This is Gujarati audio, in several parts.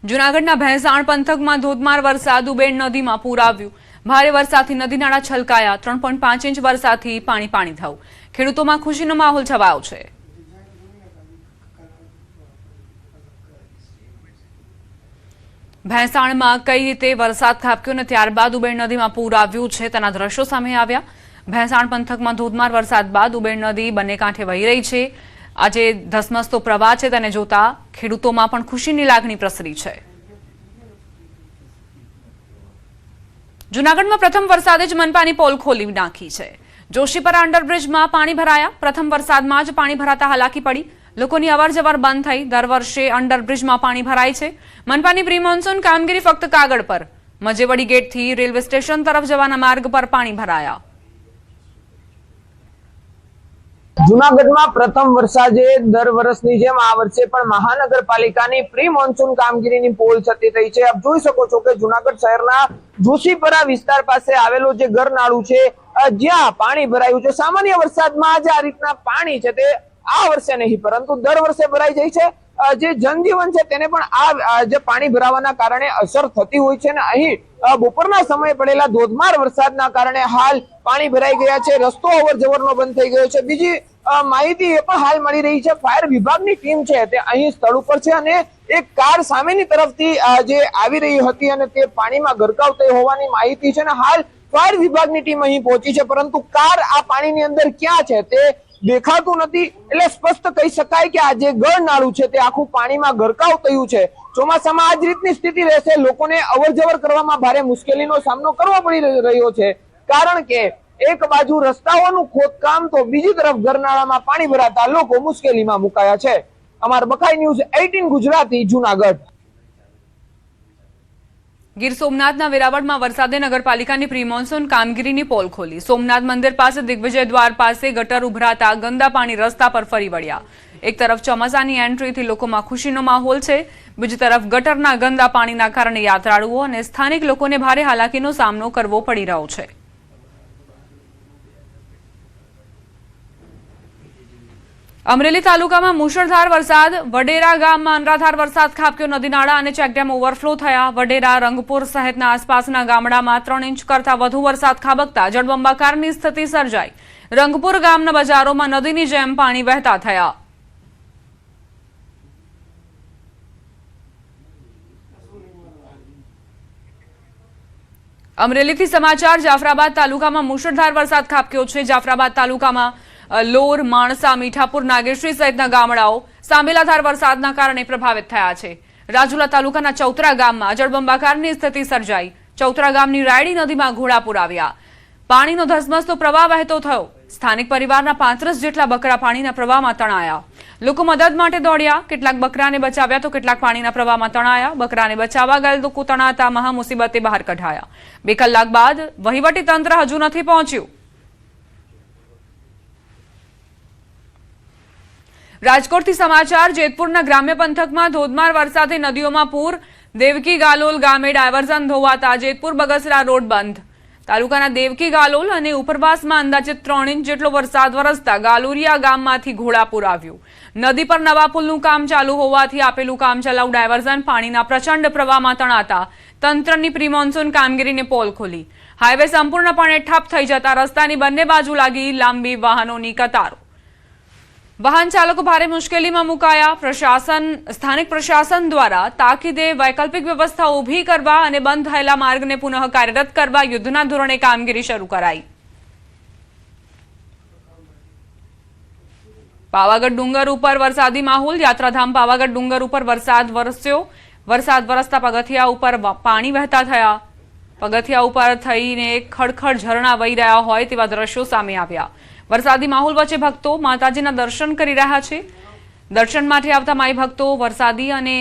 જૂનાગઢના ભેંસાણ પંથકમાં ધોધમાર વરસાદ ઉબેણ નદીમાં પૂર આવ્યું। ભારે વરસાદથી નદી નાળા છલકાયા। 3.5 ઇંચ વરસાદથી પાણી થયું। ખેડૂતોમાં ખુશીનો માહોલ છવાયો છે। ભેંસાણમાં કઈ રીતે વરસાદ ખાબક્યો અને ત્યારબાદ ઉબેણ નદીમાં પૂર આવ્યું છે તેના દ્રશ્યો સામે આવ્યા। ભેંસાણ પંથકમાં ધોધમાર વરસાદ બાદ ઉબેણ નદી બંને કાંઠે વહી રહી છે। આજે ધસમસતો પ્રવાહ છે તેને જોતા ખેડૂતોમાં પણ ખુશીની લાગણી પ્રસરી છે। જૂનાગઢમાં પ્રથમ વરસાદે જ મનપાની પોલ ખોલી નાખી છે। જોશીપરા અંડરબ્રિજમાં પાણી ભરાયા। પ્રથમ વરસાદમાં જ પાણી ભરાતા હાલાકી પડી। લોકોની અવરજવર બંધ થઈ। દર વર્ષે અંડરબ્રિજમાં પાણી ભરાય છે। મનપાની પ્રી મોન્સૂન કામગીરી ફક્ત કાગળ પર। મજેવડી ગેટથી રેલવે સ્ટેશન તરફ જવાના માર્ગ પર પાણી ભરાયા। જૂનાગઢમાં પ્રથમ વરસાદે દર વર્ષની જેમ આ વર્ષે પણ મહાનગરપાલિકાની પ્રી મોન્સૂન કામગીરીની પોલ છતી થઈ છે। આપ જોઈ શકો છો કે જૂનાગઢ શહેરના જોશીપરા વિસ્તાર પાસે આવેલું જે ગરનાળું છે જ્યાં પાણી ભરાયું છે। સામાન્ય વરસાદમાં જ આ રીતના પાણી છે તે આ વર્ષે નહીં પરંતુ દર વર્ષે ભરાઈ જાય છે। જે જનજીવન છે તેને પણ આ જે પાણી ભરાવાના કારણે અસર થતી હોય છે અને અહીં બપોરના સમયે પડેલા ધોધમાર વરસાદના કારણે હાલ પાણી ભરાઈ ગયા છે। રસ્તો અવર જવરનો બંધ થઈ ગયો છે। બીજી માહિતી એ પણ હાલ મળી રહી છે ફાયર વિભાગની ટીમ છે તે અહીં સ્થળ ઉપર છે અને એક કાર સામેની તરફથી જે આવી રહી હતી અને તે પાણીમાં ગરકાવ થઈ હોવાની માહિતી છે અને હાલ ફાયર વિભાગની ટીમ અહીં પહોંચી છે પરંતુ કાર આ પાણીની અંદર ક્યાં છે તે દેખાતું નથી। એટલે સ્પષ્ટ કહી શકાય કે આ જે ગરનાળું છે તે આખું પાણીમાં ગરકાવ થયું છે। ચોમાસામાં આ જ રીતની સ્થિતિ રહેશે। લોકોને અવરજવર કરવામાં ભારે મુશ્કેલીનો સામનો કરવો પડી રહ્યો છે કારણ કે એક બાજુ રસ્તાઓનું ખોદકામ તો બીજી તરફ ગરનાળામાં પાણી ભરાતા લોકો મુશ્કેલીમાં મુકાયા છે। અમાર બખાઈ ન્યૂઝ 18 ગુજરાતી જૂનાગઢ। ગીર સોમનાથના વેરાવળમાં વરસાદે નગરપાલિકાની પ્રી મોન્સૂન કામગીરીની પોલ ખોલી। સોમનાથ મંદિર પાસે દિગ્વિજય દ્વાર પાસે ગટર ઉભરાતા ગંદા પાણી રસ્તા પર ફરી વળ્યા। એક તરફ ચોમાસાની એન્ટ્રીથી લોકોમાં ખુશીનો માહોલ છે, બીજી તરફ ગટરના ગંદા પાણીના કારણે યાત્રાળુઓ અને સ્થાનિક લોકોને ભારે હાલાકીનો સામનો કરવો પડી રહ્યો છે। અમરેલી તાલુકામાં મુશળધાર વરસાદ। વડેરા ગામમાં અનરાધાર વરસાદ ખાબક્યો। નદી નાળા અને ચેકડેમ ઓવરફ્લો થયા। વડેરા, રંગપુર સહિતના આસપાસના ગામડામાં 3 ઇંચ કરતા વધુ વરસાદ ખાબકતા જળબંબાકારની સ્થિતિ સર્જાઈ। રંગપુર ગામના બજારોમાં નદીની જેમ પાણી વહેતા થયા। અમરેલીથી સમાચાર। જાફરાબાદ તાલુકામાં મુશળધાર વરસાદ ખાબક્યો છે। જાફરાબાદ તાલુકામાં લોર, માણસા, મીઠાપુર, નાગેશ્રી સહિતના ગામડાઓ સાંભેલાધાર વરસાદના કારણે પ્રભાવિત થયા છે। રાજુલા તાલુકાના ચૌતરા ગામમાં જળબંબાકારની સ્થિતિ સર્જાઈ। ચૌતરા ગામની રાયડી નદીમાં ઘોડાપુર આવ્યા। પાણીનો ધસમસતો પ્રવાહ વહેતો થયો। સ્થાનિક પરિવારના 35 જેટલા બકરા પાણીના પ્રવાહમાં તણાયા। લોકો મદદ માટે દોડ્યા। કેટલાક બકરાને બચાવ્યા તો કેટલાક પાણીના પ્રવાહમાં તણાયા। બકરાને બચાવવા ગયેલ લોકો તણાતા મહા મુસીબતે બહાર કઢાયા। 2 કલાક બાદ વહીવટી તંત્ર હજુ નથી પહોંચ્યું। રાજકોટથી સમાચાર। જેતપુરના ગ્રામ્ય પંથકમાં ધોધમાર વરસાદે નદીઓમાં પૂર। દેવકી ગાલોલ ગામે ડાયવર્ઝન ધોવાતા જેતપુર બગસરા રોડ બંધ। તાલુકાના દેવકી ગાલોલ અને ઉપરવાસમાં અંદાજિત 3 ઇંચ જેટલો વરસાદ વરસતા ગાલુરિયા ગામમાંથી ઘોડાપુર આવ્યું। નદી પર નવા પુલનું કામ ચાલુ હોવાથી આપેલું કામચલાઉ ડાયવર્ઝન પાણીના પ્રચંડ પ્રવાહમાં તણાતા તંત્રની પ્રી મોન્સૂન કામગીરીને પોલ ખોલી। હાઈવે સંપૂર્ણપણે ઠપ થઈ જતા રસ્તાની બંને બાજુ લાગી લાંબી વાહનોની કતારો। વાહન ચાલકો ભારે મુશ્કેલીમાં મુકાયા। સ્થાનિક પ્રશાસન દ્વારા તાકીદે વૈકલ્પિક વ્યવસ્થા ઊભી કરવા અને બંધ થયેલા માર્ગને પુનઃ કાર્યરત કરવા યુદ્ધના ધોરણે કામગીરી શરૂ કરાઈ। પાવાગઢ ડુંગર ઉપર વરસાદી માહોલ। યાત્રાધામ પાવાગઢ ડુંગર ઉપર વરસાદ વરસ્યો। વરસાદ વરસતા પગથિયા ઉપર પાણી વહેતા થયા। પગથિયા ઉપર થઈને ખડખડ ઝરણા વહી રહ્યા હોય તેવા દ્રશ્યો સામે આવ્યા। વરસાદી માહોલ વચ્ચે ભક્તો માતાજીના દર્શન કરી રહ્યા છે। દર્શન માટે આવતા માઈ ભક્તો વરસાદી અને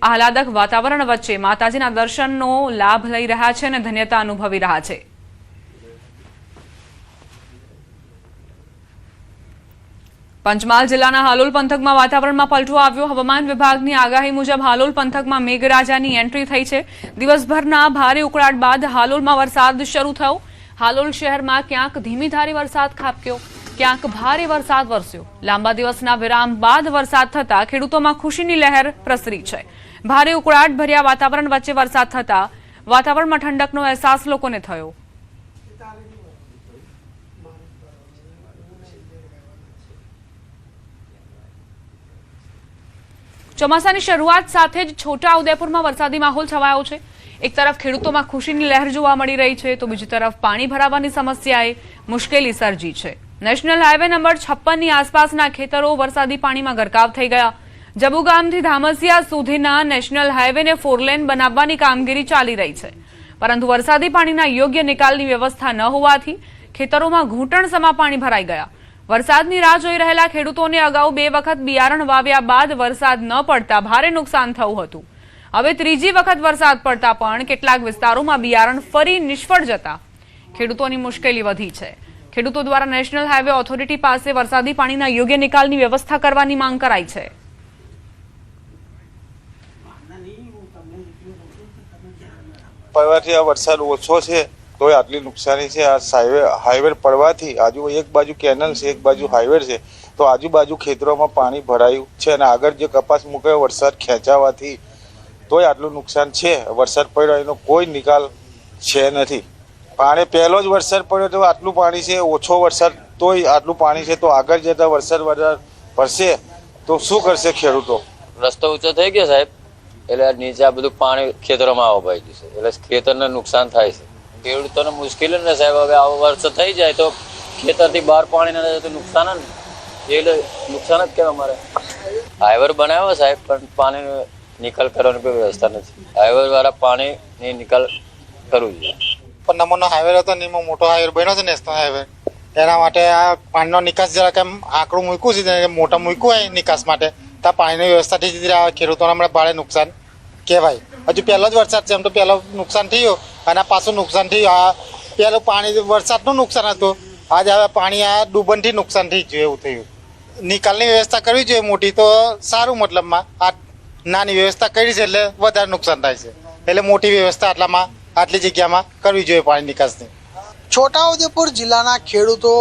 આહલાદક વાતાવરણ વચ્ચે માતાજીના દર્શનનો લાભ લઈ રહ્યા છે અને ધન્યતા અનુભવી રહ્યા છે। પંચમહાલ જિલ્લાના હાલોલ પંથકમાં વાતાવરણમાં પલટો આવ્યો। હવામાન વિભાગની આગાહી મુજબ હાલોલ પંથકમાં મેઘરાજાની એન્ટ્રી થઈ છે। દિવસભરના ભારે ઉકળાટ બાદ હાલોલમાં વરસાદ શરૂ થયો। હાલોલ શહેરમાં ક્યાંક ધીમી ધારે વરસાદ ખાબક્યો। ક્યાંક ભારે વરસાદ વરસ્યો। લાંબા દિવસના વિરામ બાદ વરસાદ થતા ખેડૂતોમાં ખુશીની લહેર પ્રસરી છે। ભારે ઉકળાટ ભર્યા વાતાવરણ વચ્ચે વરસાદ થતા વાતાવરણમાં ઠંડકનો અહેસાસ લોકોને થયો। ચોમાસાની શરૂઆત સાથે જ છોટાઉદેપુરમાં વરસાદી માહોલ છવાયો છે। એક તરફ ખેડૂતોમાં ખુશીની લહેર જોવા મળી રહી છે તો બીજી તરફ પાણી ભરાવાની સમસ્યાએ મુશ્કેલી સર્જી છે। નેશનલ હાઈવે નંબર 56ની આસપાસના ખેતરો વરસાદી પાણીમાં ગરકાવ થઈ ગયા। જબુગામથી ધામસિયા સુધીના નેશનલ હાઈવેને 4 લેન બનાવવાની કામગીરી ચાલી રહી છે, પરંતુ વરસાદી પાણીના યોગ્ય નિકાલની વ્યવસ્થા ન હોવાથી ખેતરોમાં ઘૂંટણસમા પાણી ભરાઈ ગયા। વરસાદની રાહ જોઈ રહેલા ખેડૂતોને અગાઉ 2 વખત બિયારણ વાવ્યા બાદ વરસાદ ન પડતા ભારે નુકસાન થયું હતું। હવે ત્રીજી વખત વરસાદ પડતા પણ કેટલાક વિસ્તારોમાં બિયારણ ફરી નિષ્ફળ જતા ખેડૂતોની મુશ્કેલી વધી છે। ખેડૂતો દ્વારા નેશનલ હાઈવે ઓથોરિટી પાસે વરસાદી પાણીના યોગ્ય નિકાલની વ્યવસ્થા કરવાની માંગ કરાઈ છે। પડવાથી આ વરસાદ ઓછો છે તોય આટલી નુકસાની છે। આ હાઈવે પડવાથી એક બાજુ કેનલ છે, એક બાજુ હાઈવે છે, તો આજુબાજુ ખેતરોમાં પાણી ભરાયું છે અને આગળ જે કપાસ મૂક્યો વરસાદ ખેંચાવાથી તોય આટલું નુકસાન છે। વરસાદ પડ્યો એનો કોઈ નિકાલ છે નથી। પાણી પહેલો જ વરસાદ પડ્યો તો આટલું પાણી છે, ઓછો વરસાદ તોય આટલું પાણી છે, તો આગળ જતા વરસાદ વધારે પડશે તો શું કરશે ખેડૂતો? રસ્તો ઊંચો થઈ ગયો સાહેબ, એટલે નીચે આ બધું પાણી ખેતરોમાં આવવાઈ ગયું છે, એટલે ખેતરને નુકસાન થાય છે। ખેડૂતોને મુશ્કેલી ને સાહેબ, હવે આવો વરસાદ થઈ જાય તો ખેતરથી બહાર પાણી ના જાય તો નુકસાન જ ને, એટલે નુકસાન જ કેમ અમારે। હાઈવે બનાવ્યો સાહેબ પણ પાણી નિકાલ કરવાની કોઈ વ્યવસ્થા નથી। હાઈવે વાળા પાણીની નિકાલ કરવું જોઈએ। પણ નંબરનો હાઈવે હતો ને એમાં મોટો હાઈવે બન્યો છે નેશનલ હાઈવે, એના માટે આ પાણીનો નિકાસ જરા કેમ આંકડું મૂક્યું છે, મોટા મૂક્યું હોય નિકાસ માટે, તો પાણીની વ્યવસ્થાથી જ ખેડૂતોને હમણાં ભારે નુકસાન કહેવાય। હજુ પહેલો જ વરસાદ છે, એમ તો પહેલો નુકસાન થયું અને પાછું નુકસાન થયું। આ પહેલું પાણી વરસાદનું નુકસાન હતું, આજે હવે પાણી આ ડૂબનથી નુકસાન થઈ ગયું એવું થયું। નિકાલની વ્યવસ્થા કરવી જોઈએ મોટી તો સારું, મતલબમાં આ નાની વ્યવસ્થા કરી છે એટલે વધારે નુકસાન થાય છે, એટલે મોટી વ્યવસ્થા આટલી જગ્યામાં કરવી જોઈએ પાણી નિકાસની। છોટાઉદેપુર જિલ્લાના ખેડૂતો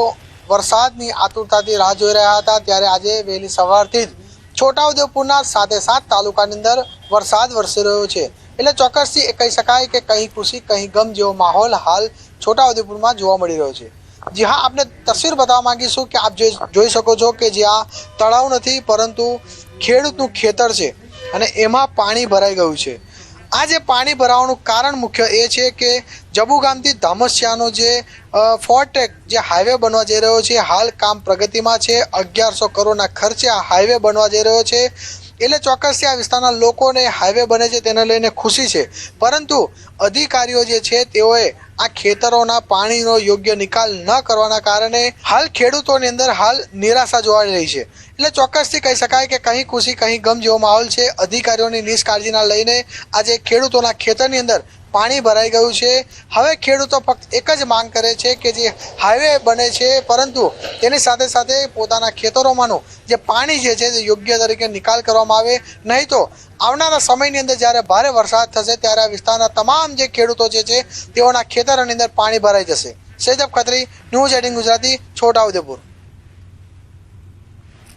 વરસાદની આતુરતાથી રાહ જોઈ રહ્યા હતા, ત્યારે આજે વહેલી સવારથી જ છોટાઉદેપુરના 7 તાલુકાની અંદર વરસાદ વરસી રહ્યો છે, એટલે ચોક્કસથી કહી શકાય કે કहीं ખુશી કहीं ગમ જેવો માહોલ હાલ છોટાઉદેપુરમાં જોવા મળી રહ્યો છે। જી હા, આપને તસવીર બતાવવા માંગીશું કે આપ જોઈ શકો છો કે જ્યાં તળાવ નથી પરંતુ ખેડૂતનું ખેતર છે અને એમાં પાણી ભરાઈ ગયું છે। આ જે પાણી ભરાવાનું કારણ મુખ્ય એ છે કે જબુગામથી ધામસિયાનો જે 4 ટ્રેક જે હાઈવે બનવા જઈ રહ્યો છે, હાલ કામ પ્રગતિમાં છે। 1100 કરોડના ખર્ચે આ હાઈવે બનવા જઈ રહ્યો છે, એટલે ચોક્કસથી આ વિસ્તારના લોકોને હાઈવે બને છે તેને લઈને ખુશી છે, પરંતુ અધિકારીઓ જે છે તેઓએ આ ખેતરોના પાણીનો યોગ્ય નિકાલ ન કરવાના કારણે હાલ ખેડૂતોની અંદર હાલ નિરાશા જોવા રહી છે। એટલે ચોક્કસથી કહી શકાય કે કहीं ખુશી કहीं ગમ જેવો માહોલ છે। અધિકારીઓની નિષ્કાળજીના લઈને આજે ખેડૂતોના ખેતરની અંદર પાણી ભરાઈ ગયું છે। હવે ખેડૂતો ફક્ત એક જ માંગ કરે છે કે જે હાઈવે બને છે પરંતુ તેની સાથે સાથે પોતાના ખેતરોમાંનું જે પાણી જે છે તે યોગ્ય તરીકે નિકાલ કરવામાં આવે, નહીં તો આવનારા સમયની અંદર જ્યારે ભારે વરસાદ થશે ત્યારે આ વિસ્તારના તમામ જે ખેડૂતો જે છે તેઓના ખેતરોની અંદર પાણી ભરાઈ જશે। સૈયદ ખત્રી, ન્યૂઝ 18 ગુજરાતી, છોટાઉદેપુર।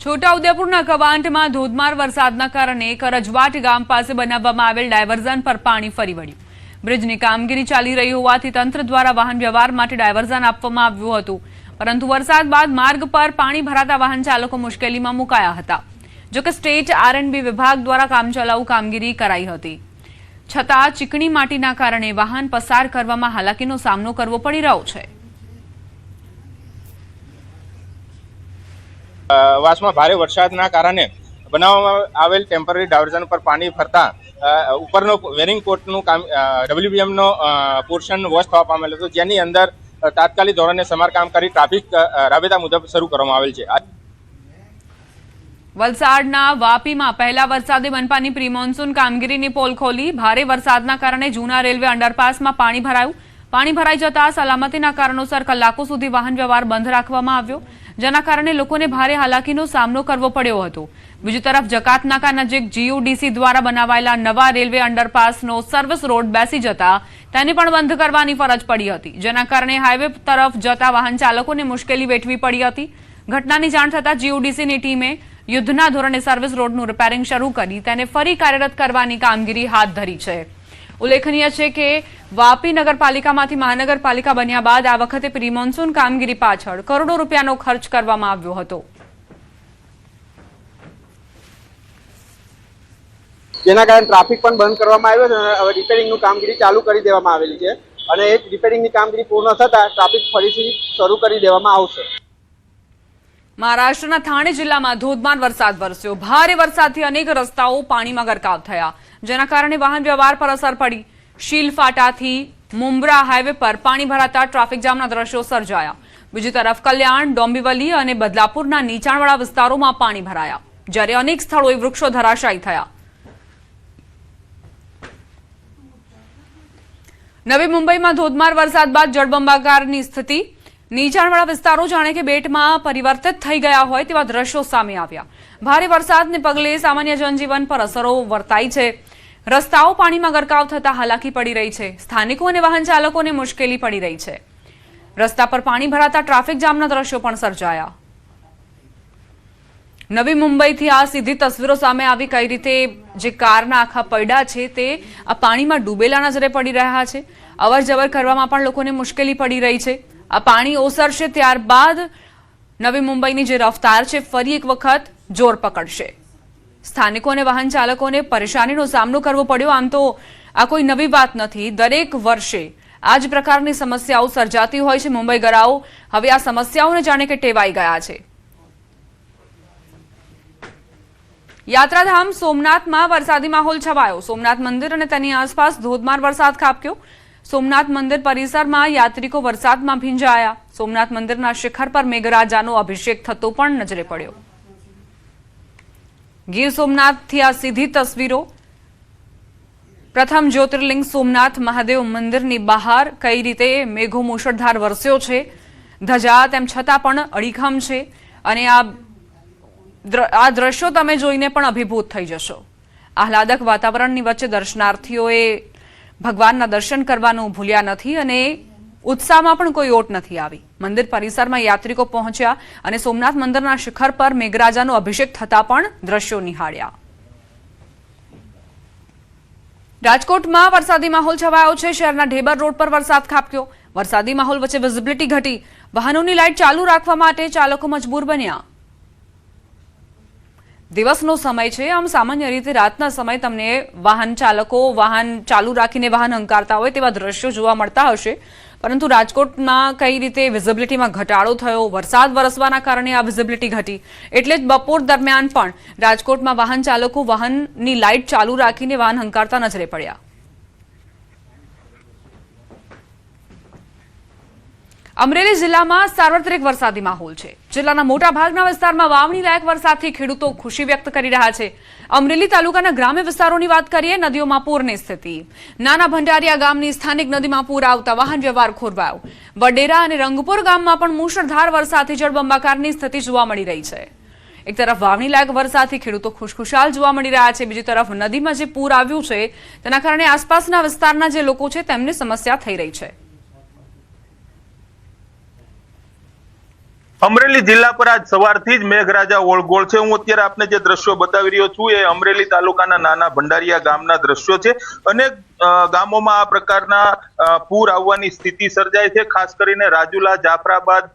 છોટાઉદેપુરના કવાંટમાં ધોધમાર વરસાદના કારણે કરજવાટ ગામ પાસે બનાવવામાં આવેલ ડાયવર્ઝન પર પાણી ફરી વળ્યું। બ્રિજની કામગીરી ચાલી રહી હોવાથી તંત્ર દ્વારા વાહન વ્યવહાર માટે ડાયવર્ઝન આપવામાં આવ્યું હતું, પરંતુ વરસાદ બાદ માર્ગ પર પાણી ભરાતા વાહન ચાલકો મુશ્કેલીમાં મુકાયા હતા। જોકે સ્ટેટ R&B વિભાગ દ્વારા કામચલાઉ કામગીરી કરાઈ હતી, છતાં ચીકણી માટીના કારણે વાહન પસાર કરવામાં હાલાકીનો સામનો કરવો પડી રહ્યો છે। વાસમાં ભારે વરસાદના કારણે બનાવવામાં આવેલ ટેમ્પરરી ડાયવર્ઝન પર પાણી ફરતા ઉપરનો વેરિંગ કોટનું કામ WBMનો પોર્શન વોશ થવા પામેલ હતું, જેની અંદર તાત્કાલિક ધોરણે સમારકામ કરી ટ્રાફિક રાબેતા મુજબ શરૂ કરવામાં આવેલ છે। વલસાડના વાપીમાં પહેલા વરસાદે મનપાની પ્રી મોન્સૂન કામગીરીની પોલ ખોલી। ભારે વરસાદના કારણે જૂના રેલવે અંડરપાસમાં પાણી ભરાયું। પાણી ભરાઈ જતા સલામતીના કારણોસર કલાકો સુધી વાહન વ્યવહાર બંધ રાખવામાં આવ્યો, જેના કારણે લોકોને ભારે હાલાકીનો સામનો કરવો પડ્યો હતો। બીજી તરફ જકાતનાકા નજીક GUDC દ્વારા બનાવાયેલા નવા રેલવે અંડરપાસનો સર્વિસ રોડ બેસી જતા તેને પણ બંધ કરવાની ફરજ પડી હતી, જેના કારણે હાઈવે તરફ જતા વાહન ચાલકોને મુશ્કેલી વેઠવી પડી હતી। ઘટનાની જાણ થતાં જીઓડીસીની ટીમે યુદ્ધના ધોરણે સર્વિસ રોડનું રિપેરિંગ શરૂ કરી તેને ફરી કાર્યરત કરવાની કામગીરી હાથ ધરી છે. ઉલ્લેખનીય છે કે વાપી નગરપાલિકામાંથી મહાનગરપાલિકા બન્યા બાદ આ વખતે પ્રી મોન્સૂન કામગીરી પાછળ કરોડો રૂપિયાનો ખર્ચ કરવામાં આવ્યો હતો. જેના કારણે ટ્રાફિક પણ બંધ કરવામાં આવ્યો છે અને હવે રિપેરિંગનું કામગીરી ચાલુ કરી દેવામાં આવેલી છે અને એ રિપેરિંગની કામગીરી પૂર્ણ થતાં ટ્રાફિક ફરીથી શરૂ કરી દેવામાં આવશે. મહારાષ્ટ્રના થાણે જિલ્લામાં ધોધમાર વરસાદ વરસ્યો. ભારે વરસાદથી અનેક રસ્તાઓ પાણીમાં ગરકાવ થયા, જેના કારણે વાહન વ્યવહાર પર અસર પડી. શીલ ફાટાથી મુંબ્રા હાઈવે પર પાણી ભરાતા ટ્રાફિક જામના દ્રશ્યો સર્જાયા. બીજી તરફ કલ્યાણ, ડોંબિવલી અને બદલાપુરના નીચાણવાળા વિસ્તારોમાં પાણી ભરાયા, જ્યારે અનેક સ્થળોએ વૃક્ષો ધરાશાયી થયા. નવી મુંબઈમાં ધોધમાર વરસાદ બાદ જળબંબાકારની સ્થિતિ. નીચાણવાળા વિસ્તારો જાણે કે બેટમાં પરિવર્તિત થઈ ગયા હોય તેવા દ્રશ્યો સામે આવ્યા. ભારે વરસાદને પગલે સામાન્ય જનજીવન પર અસરો વર્તાઈ છે. રસ્તાઓ પાણીમાં ગરકાવ થતા હાલાકી પડી રહી છે. સ્થાનિકો અને વાહન ચાલકોને મુશ્કેલી પડી રહી છે. રસ્તા પર પાણી ભરાતા ટ્રાફિક જામના દ્રશ્યો પણ સર્જાયા. નવી મુંબઈથી આ સીધી તસવીરો સામે આવી. કઈ રીતે જે કારના આખા પૈડા છે તે આ પાણીમાં ડૂબેલા નજરે પડી રહ્યા છે. અવર જવર કરવામાં પણ લોકોને મુશ્કેલી પડી રહી છે. આ પાણી ઓસરશે ત્યારબાદ નવી મુંબઈની જે રફતાર છે ફરી એક વખત જોર પકડશે. સ્થાનિકો અને વાહન ચાલકોને પરેશાનીનો સામનો કરવો પડ્યો. આમ તો આ કોઈ નવી વાત નથી. દરેક વર્ષે આ જ પ્રકારની સમસ્યાઓ સર્જાતી હોય છે. મુંબઈગરાઓ હવે આ સમસ્યાઓને જાણે કે ટેવાઈ ગયા છે. યાત્રાધામ સોમનાથમાં વરસાદી માહોલ છવાયો. સોમનાથ મંદિર અને તેની આસપાસ ધોધમાર વરસાદ ખાબક્યો. સોમનાથ મંદિર પરિસરમાં યાત્રિકો વરસાદમાં ભીંજાયા. સોમનાથ મંદિરના શિખર પર મેઘરાજાનો અભિષેક થતો પણ નજરે પડ્યો. ગીર સોમનાથથી આ સીધી તસવીરો. પ્રથમ જ્યોતિર્લિંગ સોમનાથ મહાદેવ મંદિરની બહાર કઈ રીતે મેઘો મુશળધાર વરસ્યો છે. ધજા તેમ છતાં પણ અડીખમ છે અને આ દ્રશ્યો તમે જોઈને પણ અભિભૂત થઈ જશો. આહલાદક વાતાવરણની વચ્ચે દર્શનાર્થીઓએ ભગવાનના દર્શન કરવાનું ભૂલ્યા નથી અને ઉત્સાહમાં પણ કોઈ ઓટ નથી આવી. મંદિર પરિસરમાં યાત્રિકો પહોંચ્યા અને સોમનાથ મંદિરના શિખર પર મેઘરાજાનો અભિષેક થતા પણ દ્રશ્યો નિહાળ્યા. રાજકોટમાં વરસાદી માહોલ છવાયો છે. શહેરના ઢેબર રોડ પર વરસાદ ખાબક્યો. વરસાદી માહોલ વચ્ચે વિઝિબિલિટી ઘટી. વાહનોની લાઇટ ચાલુ રાખવા માટે ચાલકો મજબૂર બન્યા. દિવસનો સમય છે, આમ સામાન્ય રીતે રાતના સમય તમને વાહન ચાલકો વાહન ચાલુ રાખીને વાહન હંકારતા હોય તેવા દ્રશ્યો જોવા મળતા હશે, પરંતુ રાજકોટમાં કઈ રીતે વિઝિબિલિટીમાં ઘટાડો થયો. વરસાદ વરસવાના કારણે આ વિઝિબિલિટી ઘટી. એટલે જ બપોર દરમિયાન પણ રાજકોટમાં વાહન ચાલકો વાહનની લાઇટ ચાલુ રાખીને વાહન હંકારતા નજરે પડ્યા. અમરેલી જિલ્લામાં સાર્વત્રિક વરસાદી માહોલ છે. જિલ્લાના મોટાભાગના વિસ્તારમાં વાવણી લાયક વરસાદથી ખેડૂતો ખુશી વ્યક્ત કરી રહ્યા છે. અમરેલી તાલુકાના ગ્રામ્ય વિસ્તારોની વાત કરીએ. નદીઓમાં પૂરની સ્થિતિ. નાના ભંડારિયા ગામની સ્થાનિક નદીમાં પૂર આવતા વાહન વ્યવહાર ખોરવાયો. વડેરા અને રંગપુર ગામમાં પણ મુશળધાર વરસાદથી જળબંબાકારની સ્થિતિ જોવા મળી રહી છે. એક તરફ વાવણી લાયક વરસાદથી ખેડૂતો ખુશખુશાલ જોવા મળી રહ્યા છે. બીજી તરફ નદીમાં જે પૂર આવ્યું છે તેના કારણે આસપાસના વિસ્તારના જે લોકો છે તેમને સમસ્યા થઈ રહી છે. અમરેલી જિલ્લા પર આજ સવારથી જ મેઘરાજા ઓળગોળ છે. હું અત્યારે આપને જે દ્રશ્યો બતાવી રહ્યો છું એ અમરેલી તાલુકાના નાના ભંડારિયા ગામના દ્રશ્યો છે. અનેક ગામોમાં આ પ્રકારના પૂર આવવાની સ્થિતિ સર્જાય છે. ખાસ કરીને રાજુલા, જાફરાબાદ,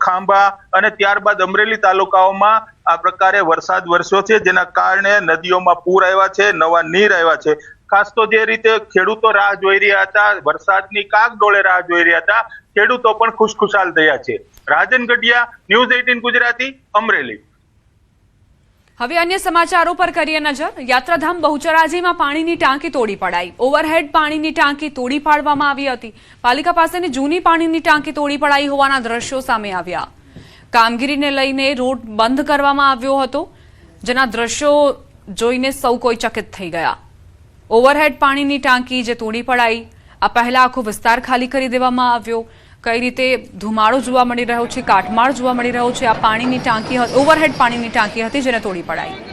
ખાંભા અને ત્યારબાદ અમરેલી તાલુકાઓમાં આ પ્રકારે વરસાદ વરસ્યો છે, જેના કારણે નદીઓમાં પૂર આવ્યા છે, નવા નીર આવ્યા છે. ખાસ તો જે રીતે ખેડૂતો રાહ જોઈ રહ્યા હતા, વરસાદની કાગડોળે રાહ જોઈ રહ્યા હતા, ખેડૂતો પણ ખુશખુશાલ થયા છે. રાજન ગઢિયા, ન્યૂઝ 18 ગુજરાતી, અમરેલી. હવે અન્ય સમાચારો પર કરીએ નજર. યાત્રાધામ બહુચરાજીમાં પાણીની ટાંકી તોડી પડાઈ. ઓવરહેડ પાણીની ટાંકી તોડી પાડવામાં આવી હતી. પાલિકા પાસેની જૂની પાણીની ટાંકી તોડી પડાઈ હોવાના દ્રશ્યો સામે આવ્યા. કામગીરીને લઈને રોડ બંધ કરવામાં આવ્યો હતો, જેના દ્રશ્યો જોઈને સૌ કોઈ ચકિત થઈ ગયા. ઓવરહેડ પાણીની ટાંકી જે તોડી પડાઈ. આ પહેલા આખો વિસ્તાર ખાલી કરી દેવામાં આવ્યો. કઈ રીતે ધુમાડો જોવા મળી રહ્યો છે, કાટમાળ જોવા મળી રહ્યો છે. આ પાણીની ટાંકી, ઓવરહેડ પાણીની ટાંકી હતી જેને તોડી પડાઈ.